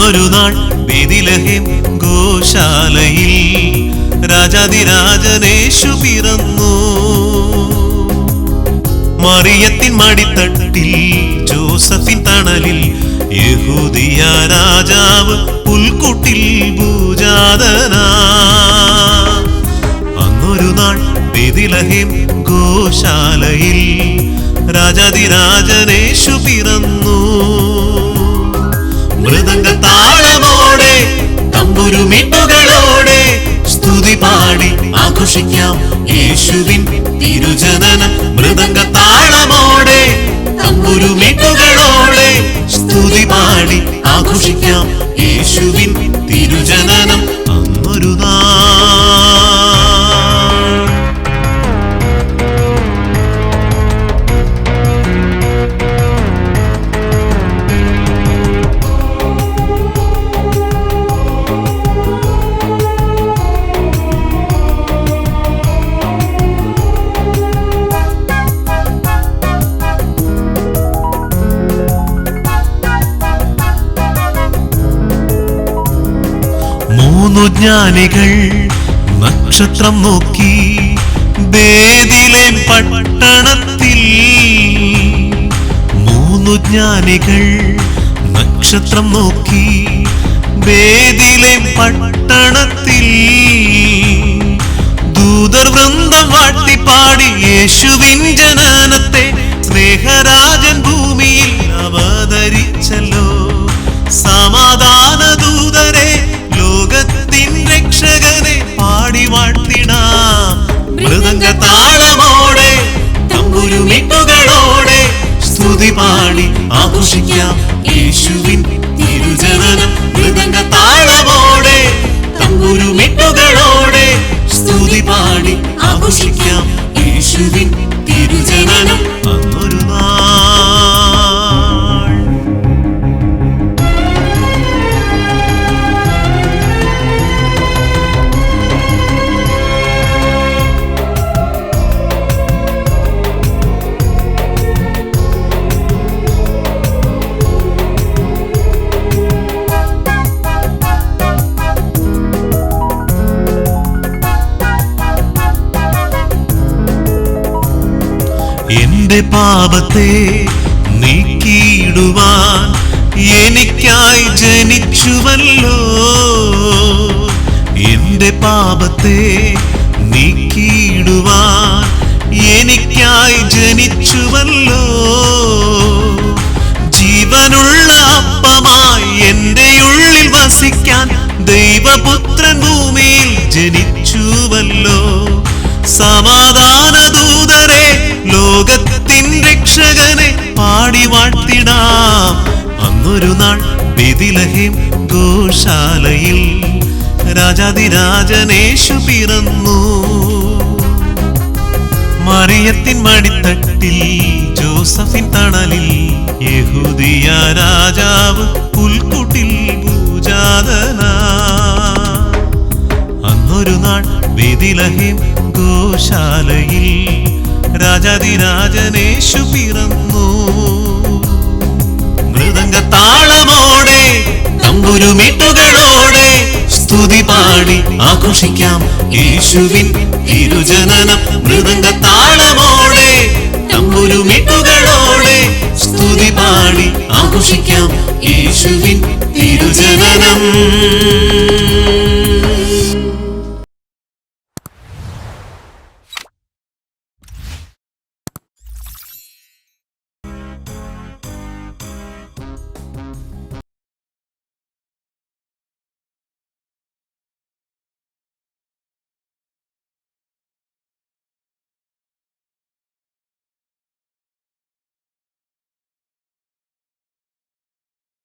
അന്നൊരു നാൾ ബേഥ്ലേഹേം ഗോശാലയിൽ രാജാധിരാജനേശു പിറന്നു. മറിയത്തിൻ മടിത്തട്ടിൽ ജോസഫിൻ തണലിൽ യഹൂദിയ രാജാവ് പുൽക്കൂട്ടിൽ ഭൂജാതനാ. അന്നൊരു നാൾ ബേഥ്ലേഹേം ഗോശാലയിൽ രാജാധിരാജനേശു പിറന്നു. മൃദംഗതാളമോടെ തമ്പുരുമിട്ടുകളോടെ സ്തുതി പാടി ആഘോഷിക്കാം യേശുവിൻ തിരുജനനം. മൃദംഗതാളമോടെ തമ്പുരുമിട്ടുകളോടെ സ്തുതി പാടി ആഘോഷിക്കാം യേശുവിൻ തിരുജനനം. അന്നൊരു മൂന്നു ജ്ഞാനികൾ നക്ഷത്രം നോക്കി ബേഥ്ലേഹേം പട്ടണത്തിൽ. മൂന്നു ജ്ഞാനികൾ നക്ഷത്രം നോക്കി ബേഥ്ലേഹേം പട്ടണത്തിൽ. ദൂതർ വൃന്ദം വാഴ്ത്തിപ്പാടി യേശുവിൻ ജനനത്തെ. സ്നേഹരാജൻ ഭൂമിയിൽ അവതരിച്ചല്ലോ. സമാധാന ദൂതരെ ലോകത്തിൻ രക്ഷകനെ പാടി വാഴ്ത്തിടാം. മൃദംഗതാളമോടെ തമ്പുരുമിട്ടുകളോടെ സ്തുതി പാടി ആഘോഷിക്കാം യേശുവിൻ തിരുജനനം. മൃദംഗതാളമോടെ തമ്പുരുമിട്ടുകളോടെ സ്തുതി പാടി ആഘോഷിക്കാം യേശുവിൻ തിരുജനനം. അന്നൊരു എന്റെ പാപത്തെ നീക്കിയിടുവാൻ എനിക്കായി ജനിച്ചുവല്ലോ. എന്റെ പാപത്തെ നീക്കിയിടുവാൻ എനിക്കായി ജനിച്ചുവല്ലോ. ജീവനുള്ള അപ്പമായി എന്റെ ഉള്ളിൽ വസിക്കാൻ ദൈവപുത്രൻ ഭൂമിയിൽ ജനിച്ചുവല്ലോ. സമാധാന ദൂതരെ ലോകത്തിൻ രക്ഷകനെ പാടി വാഴ്ത്തിടാം. അന്നൊരു നാൾ ബേഥ്ലേഹേം ഗോശാലയിൽ രാജാധിരാജനേശു പിറന്നു. മറിയത്തിൻ മടിത്തട്ടിൽ ജോസഫിൻ തണലിൽ യഹൂദിയ രാജാവ് പുൽക്കൂട്ടിൽ ഭൂജാതനാ. അന്നൊരു നാൾ ബേഥ്ലേഹേം ഗോശാലയിൽ രാജാധിരാജനേശു പിറന്നു. മൃദംഗതാളമോടെ തമ്പുരുമിട്ടുകളോടെ സ്തുതി പാടി ആഘോഷിക്കാം യേശുവിൻ തിരുജനനം. മൃദംഗതാളമോടെ തമ്പുരുമിട്ടുകൾ